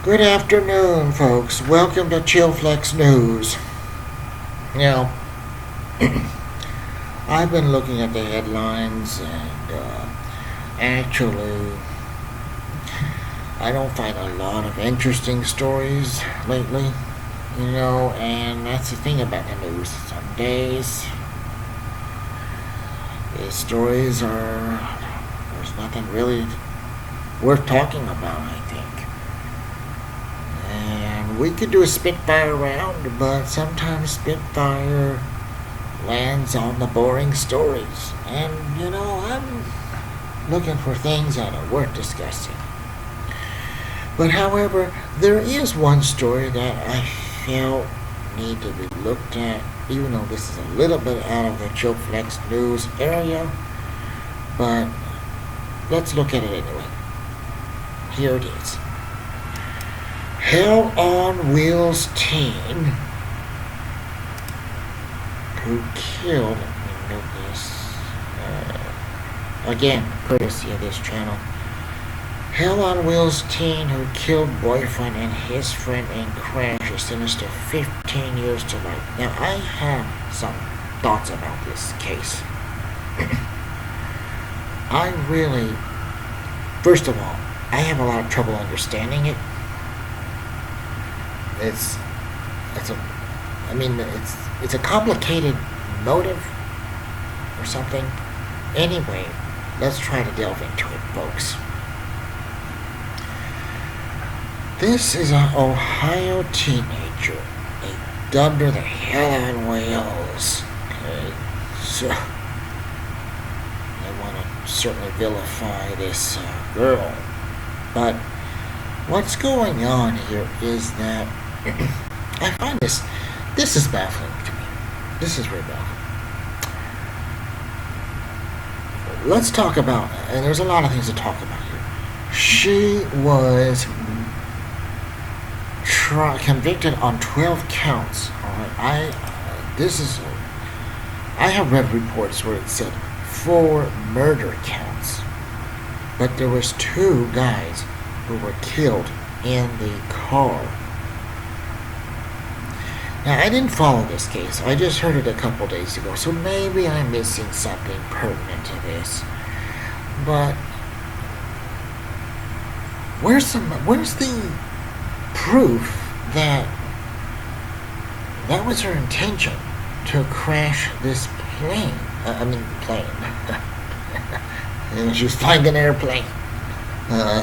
Good afternoon, folks. Welcome to Chillflex News. Now, I've been looking at the headlines, and actually, I don't find a lot of interesting stories lately. And that's the thing about the news. Some days, the stories there's nothing really worth talking about, I think. And we could do a Spitfire round, but sometimes Spitfire lands on the boring stories. And, I'm looking for things that are worth discussing. But, however, there is one story that I felt need to be looked at, even though this is a little bit out of the Chillflex News area. But let's look at it anyway. Here it is. Hell on Wheels teen who killed, let me note this, again, courtesy of this channel. Hell on Wheels teen who killed boyfriend and his friend in crash is sentenced to 15 years to life. Now, I have some thoughts about this case. First of all, I have a lot of trouble understanding it. It's a complicated motive or something. Anyway, let's try to delve into it, folks. This is an Ohio teenager. They dubbed her the Hell on Wheels. Okay, so they want to certainly vilify this girl. But what's going on here is that I find this is baffling to me. This is very baffling. Let's talk about, and there's a lot of things to talk about here. She was convicted on 12 counts. All right, I have read reports where it said 4 murder counts, but there was 2 guys who were killed in the car. Now, I didn't follow this case. I just heard it a couple days ago, so maybe I'm missing something pertinent to this. But where's the proof that was her intention to crash this plane? Plane. She was flying an airplane.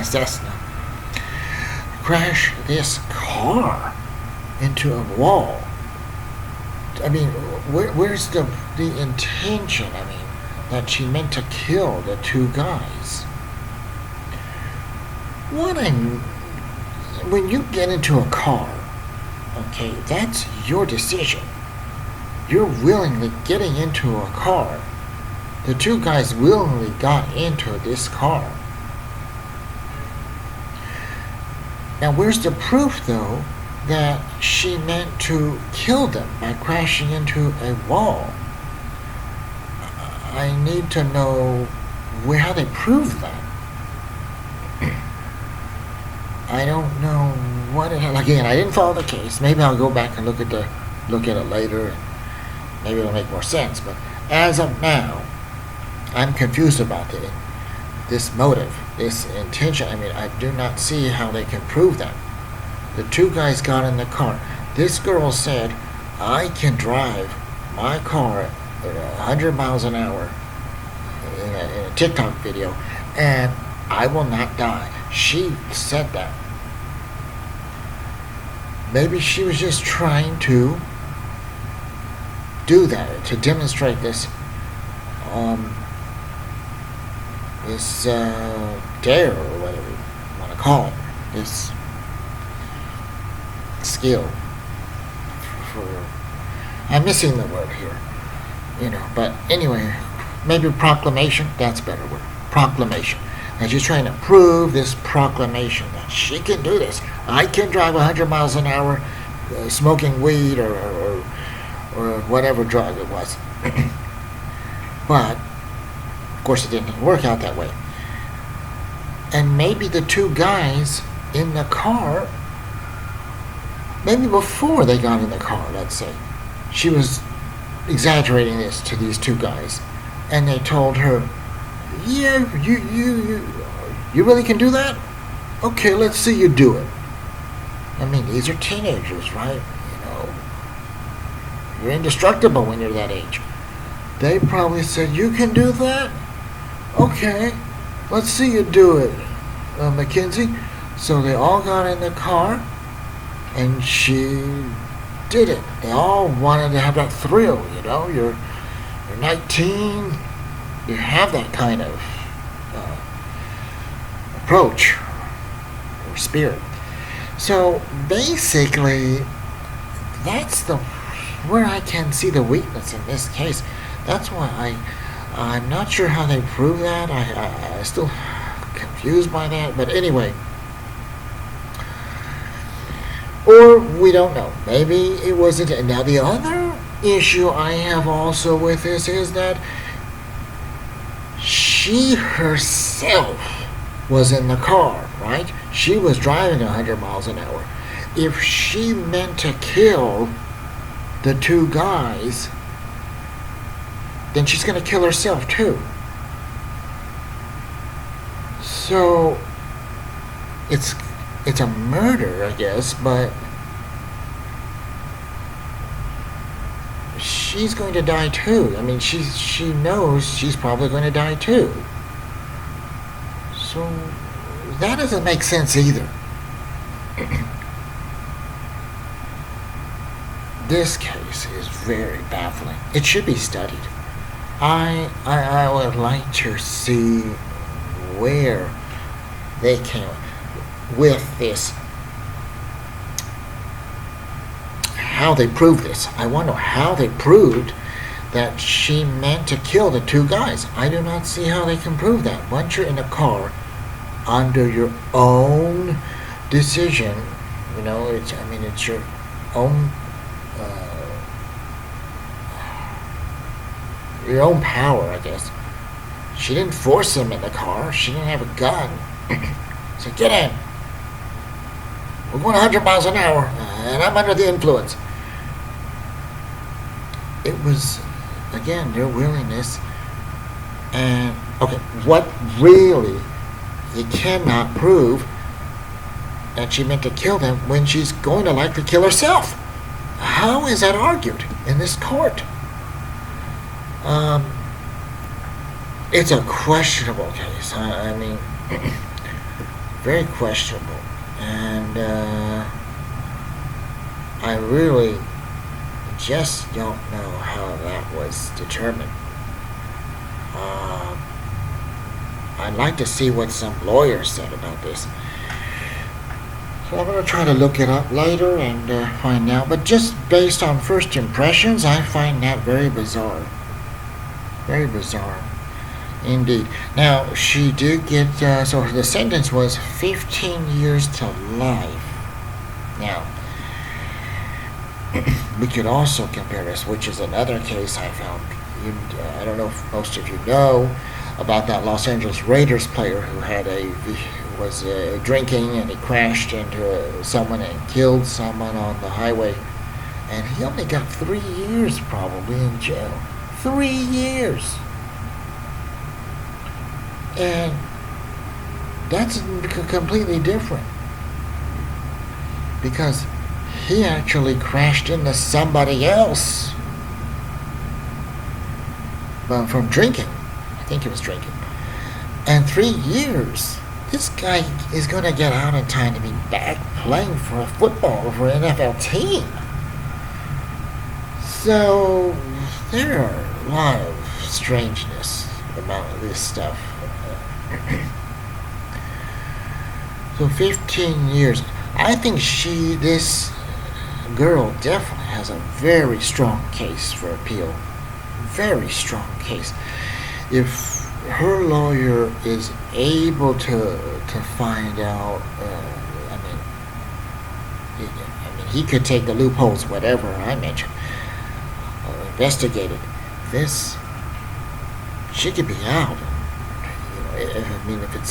Cessna. Crash this car into a wall. Where's the intention? That she meant to kill the 2 guys. When you get into a car, okay, that's your decision. You're willingly getting into a car. The 2 guys willingly got into this car. Now, where's the proof, though, that she meant to kill them by crashing into a wall? I need to know how they proved that. I don't know what it had. Again, I didn't follow the case. Maybe I'll go back and look at it later, and maybe it'll make more sense. But as of now, I'm confused about this motive, this intention. I do not see how they can prove that. The 2 guys got in the car. This girl said, I can drive my car at 100 miles an hour in a TikTok video, and I will not die. She said that. Maybe she was just trying to do that, to demonstrate this dare, or whatever you want to call it, this skill. I'm missing the word here, but anyway, maybe proclamation, that's a better word. Proclamation. And she's trying to prove this proclamation that she can do this. I can drive 100 miles an hour smoking weed or whatever drug it was. But, of course, it didn't work out that way. And maybe the 2 guys in the car maybe before they got in the car, let's say, she was exaggerating this to these two guys, and they told her, "Yeah, you really can do that? Okay, let's see you do it." I mean, these are teenagers, right? You're indestructible when you're that age. They probably said, "You can do that? Okay, let's see you do it, Mackenzie." So they all got in the car, and she did it. They all wanted to have that thrill, You're 19, you have that kind of approach or spirit. So basically, that's where I can see the weakness in this case. That's why I'm not sure how they prove that. I still confused by that. But anyway, or we don't know. Maybe it wasn't. Now the other issue I have also with this is that she herself was in the car, right? She was driving 100 miles an hour. If she meant to kill the two guys, then she's going to kill herself too. So it's a murder, I guess, but she's going to die too. I mean, she knows she's probably going to die too. So that doesn't make sense either. This case is very baffling. It should be studied. I would like to see where they came with this, how they proved this. I want to know how they proved that she meant to kill the two guys. I do not see how they can prove that. Once you're in a car under your own decision, it's your own power, I guess. She didn't force him in the car. She didn't have a gun. So get in. We're going 100 miles an hour, and I'm under the influence. It was, again, their willingness. And, okay, what really you cannot prove that she meant to kill them when she's going to likely kill herself. How is that argued in this court? It's a questionable case. I mean, very questionable. And I really just don't know how that was determined. I'd like to see what some lawyers said about this. So I'm going to try to look it up later and find out. But just based on first impressions, I find that very bizarre. Very bizarre. Indeed. Now, she did get, so the sentence was 15 years to life. Now, we could also compare this, which is another case I found. I don't know if most of you know about that Los Angeles Raiders player who was drinking, and he crashed into someone and killed someone on the highway. And he only got 3 years probably in jail. 3 years. And that's completely different, because he actually crashed into somebody else from drinking. I think he was drinking. And 3 years. This guy is going to get out in time to be back playing for a an NFL team. So there are a lot of strangeness about this stuff. So 15 years. I think this girl definitely has a very strong case for appeal. Very strong case. If her lawyer is able to find out, he could take the loopholes, whatever I mentioned, investigate it. She could be out. If it's